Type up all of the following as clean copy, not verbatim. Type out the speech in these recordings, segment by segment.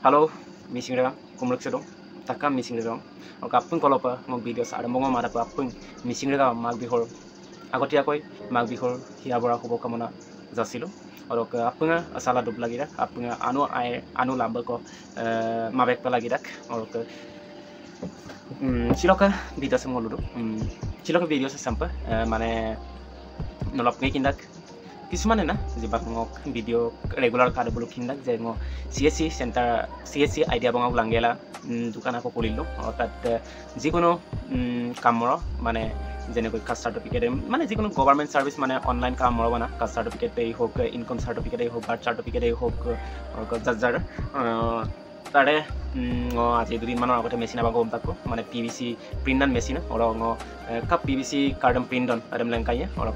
Halo, missing ra kumruk sedong takam missing ra और कापुं कलपा मग video आरम्भ मारा कापुं मिसिं रेगा माघ बिहुर आगतियाকৈ माघ बिहुर हिया बरा शुभकामना जासिलो और आपुंगा साला दुब लागिरा आपुंगा आनु लाम्बक माबेक लागिराक और चिलका भिडिअ से मलुदु चिलका भिडिअ से सम्पा माने नलपनि किन्दाक किसुमाने ना जिबाक ngok video regular kada bulu kindak je ngo CSC center CSC idea bangak langgela dukan aku kulilo tat jikono kamro mane jeneko caste certificate mane jikono government service mane online kamro bana caste certificate ei hok income certificate ei hok birth certificate ei hok jajjar tare ngo aje dudin manor agote machine aba gom takko mane PVC print machine oro ngo kap PVC cardam print on adam langkaya oro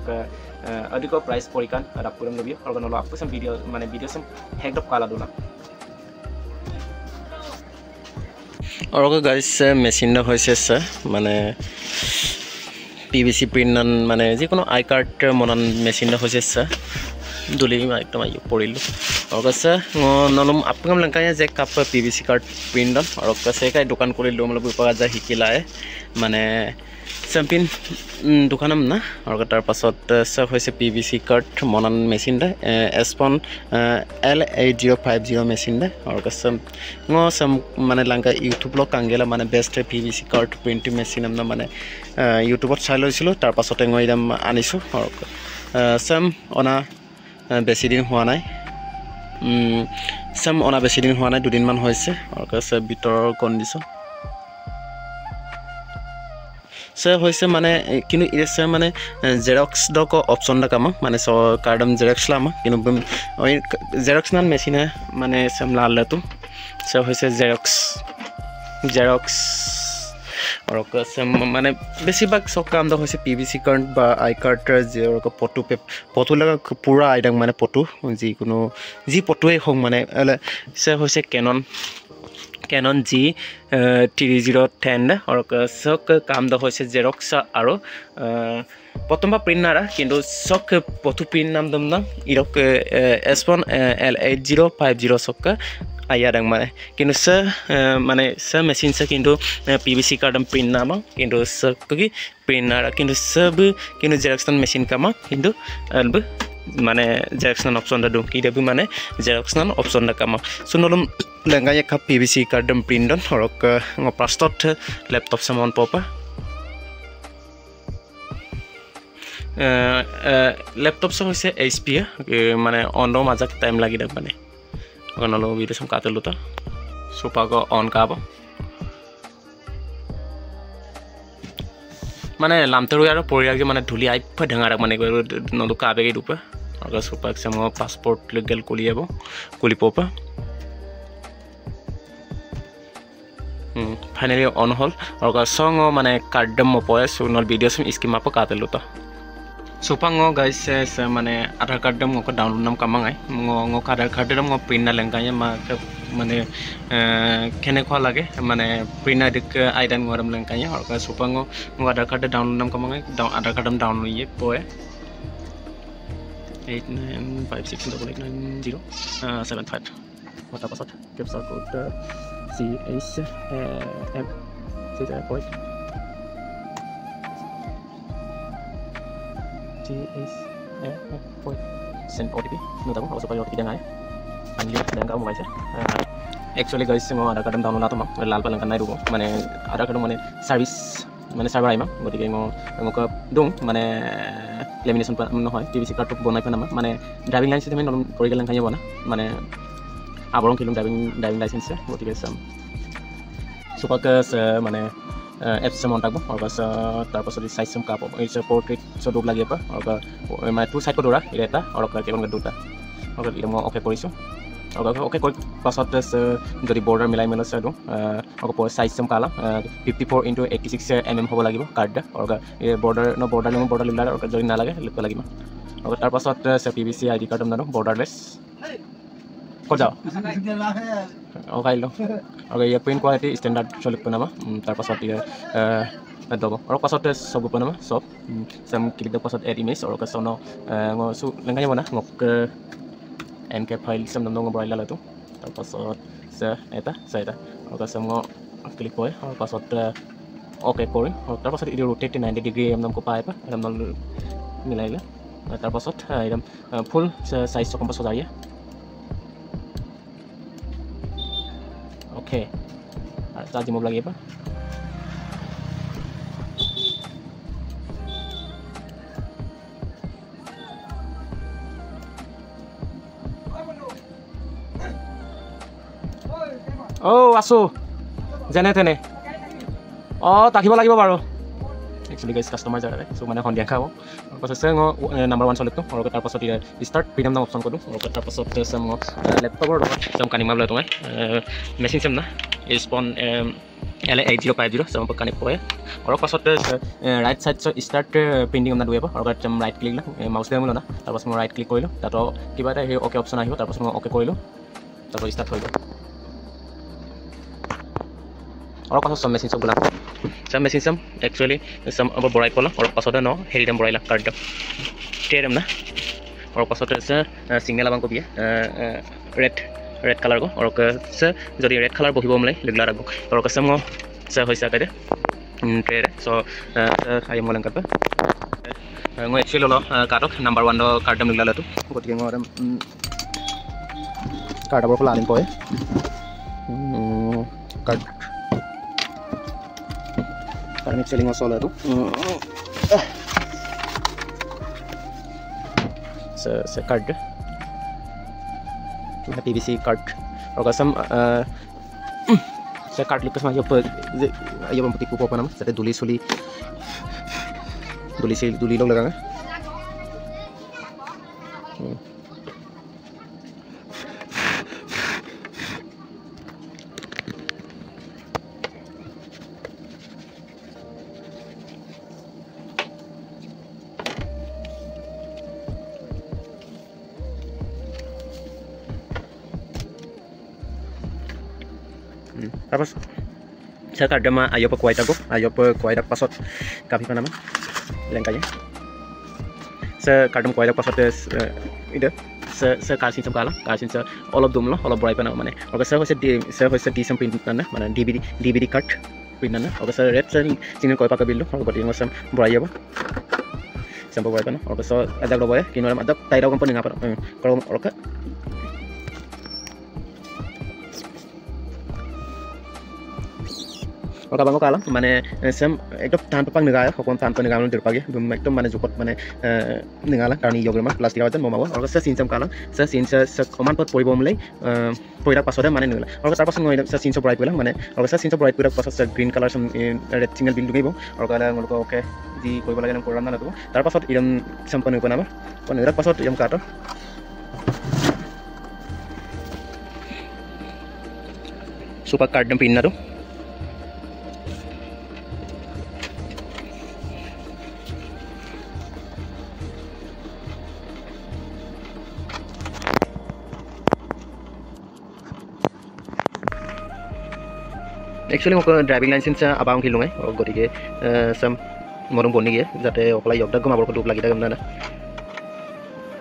adiko price porikan ada puram lebih oro nolo aku sam video mane video sam hacked up kala dona oro guys machine da hoise mane PVC print mane je kono I card monan machine da hoise duli ekdom ayo porilu और नलम आपकम लंकाया जे cup PVC card print और कसे का दुकान करिलो मतलब पगा जा हिकिलाए माने सैम्पिन दुकानम ना और तार पाছত सब होइसे PVC कार्ड मनन मेसिन दे S1 L8050 मेसिन दे और कसम ngo सम माने लंका YouTube लो कांगेला माने best PVC card printing machine हमना माने YouTube चाइ लइसिलो तार पाছত ngo इदम आनिसु और सम ओना बेसी दिन हुआ नाइ सम ओना बेसी दिन हुआ नाइ दुदिन मान होइसे और कसे बिटर कन्डिशन से होइसे माने किनु इसे माने जेरॉक्स दक ऑप्शन दा कामा माने सो कार्डम जेरॉक्स लामा किनु जेरॉक्स नान मेसिन है माने सम लालतु से होइसे जेरॉक्स और कसे माने बेसिबाग सब काम दा होइसे PVC कार्ड बा आई कार्ड जे और फोटो लगा पूरा आइडंग माने फोटो जी कोनो जी फोटोए हों माने से होइसे कैनन G3010 और सब काम दा होइसे जेरॉक्स आरो प्रथम प्रिंट नारा किंतु सब फोटो प्रिंट नाम दम ना इरक S1 L8050 सब आयादंग माने किंतु स माने स मशीन से किंतु PVC कार्ड प्रिंट नामा किंतु सब की प्रिंट नारा किंतु सब किंतु जेरॉक्स मशीन कामा किंतु अब माने जेरॉक्स ऑप्शन दा दुकी देबु माने जेरॉक्स ऑप्शन दा कामा सुनलम लंगा एक PVC कार्ड प्रिंट और ngo प्लास्टट लैपटॉप से मन पोपा लैपटॉप से होइसे HP माने ऑन रो माजा टाइम लागि दक माने नलो वीडियो सम कातलु त सोफा को ऑन काबो माने लामतरु यार पोरियागे माने धुली आइ फढंगारा माने नलो काबेगे दुपा और सोफा से म पासपोर्ट लीगल कोलियाबो कोलिपोपा फाइनली ऑन होल और सॉन्ग माने कार्डम म पय सुनल वीडियो सम स्कीम आप कातलु त सोपांगो गाइस से माने आधार कार्ड दम को डाउनलोड नाम कामांगाय ngo आधार कार्ड दम ngo print na lengkanya ma माने केने खा लागे माने प्रिंट आइडिक आइडन ngorem lengkanya और का सोपांगो ngo आधार कार्ड डाउनलोड नाम कामांगाय आधार कार्ड दम डाउनलोड ये पोए 8956889075 mata password captcha code CHM tidak point send OTP nu tahu kalau supaya OTP dia ngai anjir dan kamu baca actually guys semua ada kadang download atau mah lal palang kan nai rugo mane ada kadang mane service mane server ai mah gotike ngo ko dong mane lamination no hoy PVC card to bonai pana mane driving license temen non porigal kan bona mane aborong kilum driving license gotike sam supaya mane apps say montak और का तार पास size सम कापो इस portrait सो दुब लागि पा और का मैं टू साइड को दोरा इरेता और का केवन का दुटा और इले म ओके কৰিছো और का ओके पासत যদি बॉर्डर मिलाई मेलो से दो और को साइज सम काला 54x86 mm হ'ব লাগিব कार्ड और का ये बॉर्डर लिला और যদি না লাগে লিখব লাগিব और तार पासत से PVC आईडी कार्ड हम बॉर्डरलेस को जाओ और गाइलो और ये प्रिंट क्वालिटी स्टैंडर्ड चलिक पनामा तार पासत ये दबो और पासत सब पनामा सब सम क्लिक द पासत एड इमेज और का सोनो ngo su lengkanya mana ngok MK file sem dom dong brai la tu তাৰপাছত এটা এটা তাৰপাছত মই ক্লিক কৰে তাৰপাছত অ'কে কৰিম তাৰপাছত এইটো ৰোটেট 90 ডিগ্ৰী একদম পাই একদম মিলাইলে তাৰপাছত একদম ফুল সাইজ কম্পাছ সজাইয়ে ओके चार्जिंग मोड लगे ओ आसो जेने तेने ताकिब लगे बार एक्चुअली गाइस कस्टमर जाए सो मैं सन्धिया खाओ पास नम्बर 1 सेलेक्ट और तरपास स्टार्ट प्रिमियम नाम ऑप्शन करूँ और तरपास लैपटपर कानिमा बोले तुम्हें मेसिन सेम ना स्पन LA8050 सब कनेक्ट करे और पास राइट साइड स्टार्ट प्रिंटिंग ना दुए और राइट क्लिक माउस दे ना तरपास मैं राइट क्लिक करूँ तक क्या ओके ऑप्शन आए तरपास मैं ओके करूँ तब स्टार्ट हो और पास सब मेसिन सब गला सब मेसिन सम एक्चुअली सम अब बड़ाई पला और पास न हेरी दाम बड़ाइला कार्ड टेरम ना और पास सिग्नल आबां को भी रेड कलर को और जो रेड कलर बहिब मैं लिगला रखो और कसम से कदे ट्रेड सो आई मोल मैं एक्चुअली लो कार्ड नम्बर 1 कार्ड लिगला तो गति कार्ड खोला आनिम पे कार्ड सेलिंग चले तो कार्ड PVC कार्ड और कसम कार्ड लिख ये पति को ओपन जाते दुली लोग लगा terus saya kadang mah ayo kuat pasot kapi nama lengkapnya saya kadang kuat pasot itu saya kasih sebelah kasih saya all of them loh all of berapa nama mana oke saya harus di samping mana mana DVD card print mana oke saya red saya sini kau pakai bill loh oke berarti macam berapa apa sampai berapa nah oke saya ada berapa ya kini ada tahu company apa kalau oke और काबांगो काला माने same एकदम तान पपांग निगाया खपन तान तो निगामन दिरपागे एकदम माने जुकत माने निगाला कारणी योगरमा प्लास्टिक आवाजन ममाव और से सिनसम काला से सिनस से कमान पर परिबमलै पयरा पासोदे माने निगला और तार पास नय से सिनस ब्राइट पेला माने और से सिनस ब्राइट पेरा पास से ग्रीन कलर सम रेड सिग्नल बिल दुगैबो और काला गलको ओके जी कइबो लागे न करना ना तो तार पास इदम सम्पन्न कोनामा कोन निरा पास इदम काटो सुपर कार्ड पिन ना तो एक्चुअली मैं ड्राइविंग लाइसेंस आबांग की लुंगे और गति के सम मरम बनी गए जाते अकला योगदा गमाबर को लगी था गमना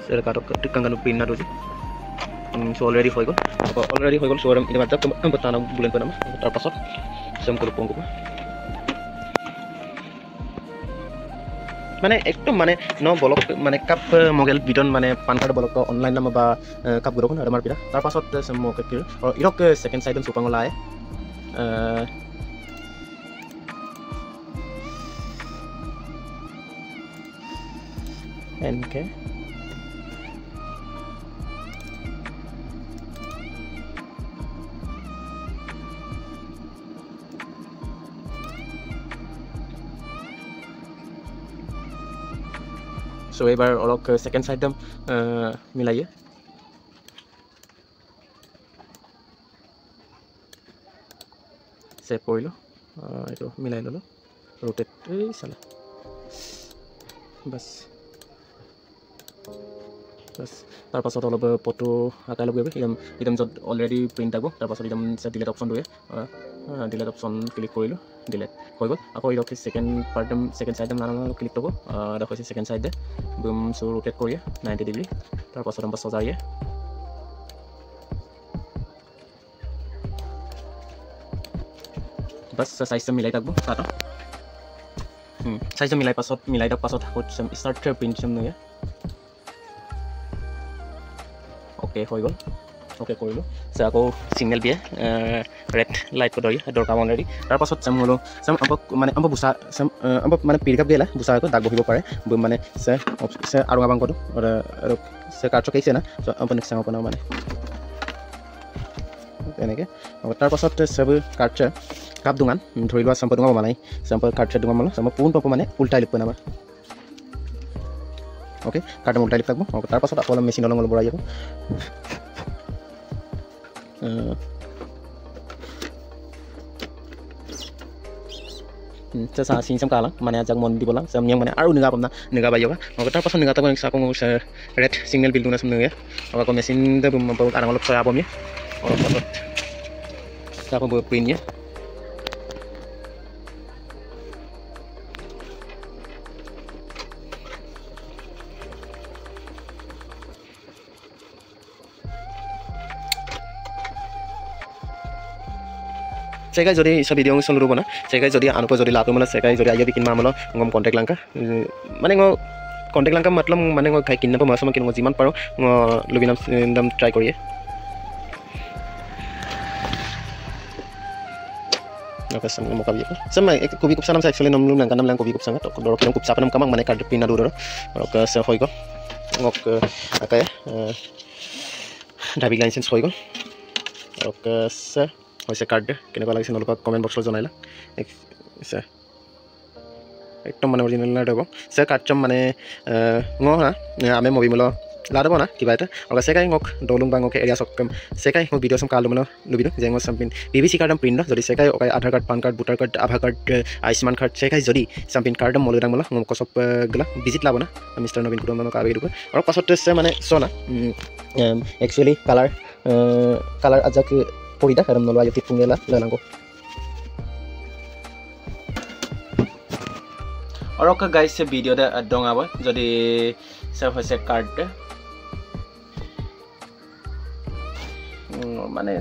सर काटो कंगन पिन ना रोजी सो ऑलरेडी हो गल सो इधर मतलब हम बताना बुलेन पे नाम तार पास सम को पोंगो माने एकदम माने न ब्लक माने कप मोबाइल बिटन माने पान कार्ड ब्लक ऑनलाइन नाम बा कप गुरो न आमार पिरा तार पास सम मोके और इरक सेकंड साइड सुपांग लाए NK so এবার অলক সেকেন্ড সাইড মিলাইয়ে सेव कर लो मिलाई लो रोटेट चला बस बस तार पास अलग फटो आकाई लगे एकदम जो अलरेडी प्रिंट आगो तार पास एकदम डिलेट ऑप्शन दुए डिलेट ऑप्शन क्लिक कर लो डिलेट हो गल आको इधर सेकेंड पार्ट सेकेंड साइड नाना क्लिक तब देखो सेकेंड साइड बुम सो रोटेट करिए 90 डिग्री तार पास सजाइए বাস সাইজটা মিলাই থাকবো তাতো সাইজটা মিলাই থাক পাছত হচ্ছাম স্টার্ট প্রিন্ট চাম নয়া ওকে হৈ গ'ল ওকে কৰিলোঁ আকৌ সিগনেল দিয়ে ৰেড লাইট ধৰি দৰকাৰ অলৰেডি তাৰপাছত চাম হলো চাম মানে বুচা চাম মানে পিৰিকাপ দিলা বুচা দাগ বহিব পাৰে মানে আৰু আবাংকটো কাৰ্ড চকাইছে না আপুনি চাম আপোনাৰ মানে এনেকৈ তাৰপাছত চব কাৰ্ড কাপ দুঙান ধৰি লোৱা চাম্প দুঙাব মানে চাম্প কাৰ্ড দুঙাম মানে চাম্প পোন পাব মানে উল্টাই লিখিব আমাৰ ওকে কাৰ্ড উল্টাই লিখ থাকব তাৰপাছত আকৌ মেচিন অলপ অলপ বঢ়াই যাব চিন চাম কালাং মানে যাক মন দিব লাং চাম নিয়ম মানে আৰু নিগা পাম না নিগা বাই যোগা তাৰপাছত নিগা থাকো আকৌ ৰেড সিগনেল বিল দুনা চাম নিগে আকৌ মেচিন আৰু অলপ চয়া পামি অলপ পাছত আকৌ প্ৰিণ্ট নিয়ে Sekai jadi isa video ng solo na. Sekai jadi ano pa jadi lato mo na sekai jadi ayaw bikin mamalo ngom contact lang ka. Mane ngo contact lang ka matlam mane ngo kai kinna pa masama kin ngo jiman paro ngo lubinam dam try koriye. Okay sam mo kabi ko. Sama kubi kup sanam sa actually nam lum lang kanam lang kubi kup sanga to doro kinam kup sa panam kamang mane card pin na duro. Okay sa hoy ko. Ngok akay driving license hoy ko. Okay sa হৈছে card কেনেকুৱা লাগিছে নলপা comment বক্সত জনাইলা একদম মানে original না দেব সে কাৰ্ডচম মানে ঙ হা আমি মবিমল লাদব না কিবা এটা আৰু সেকাই ঙক দলুং বাঙক এৰিয়া সকম সেকাই ঙ ভিডিও সম কালমল লুবিনো জেঙ সামপিন বিবিসি কাৰ্ডম প্ৰিণ্ট যদি সেকাই অকাই Aadhaar card PAN card voter card আভা কাৰ্ড আয়ুষ্মান কাৰ্ড সেকাই যদি সামপিন কাৰ্ডম মলুদাং মল ঙ কসব গলা ভিজিট লাব না মিস্টাৰ নবীন কুদম কাবে দিব আৰু পাছত সে মানে সোনা একচুয়ালি কালার আজাক পরিদা কারণ নলো আয়তি পুঙ্গেলা লানাঙ্গো और ओका गाइस से वीडियो दे डंगाबो जदि सब होसे कार्ड माने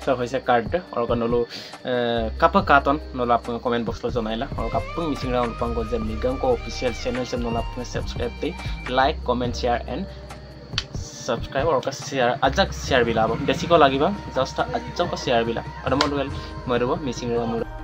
सब होसे कार्ड और नलो कापा काटन नलो आप कमेंट बॉक्स लो जनाइला और कापु मिसिंग राउंड पंगो जे मिगम को ऑफिशियल चैनल से नलो आप subscribe they like comment share and subscribe और का शेयर अजक शेयर बिलाबो बेसी को लागिबा जस्ट अजक को शेयर बिला और मरुगल मरुबो मिसिंग राउंड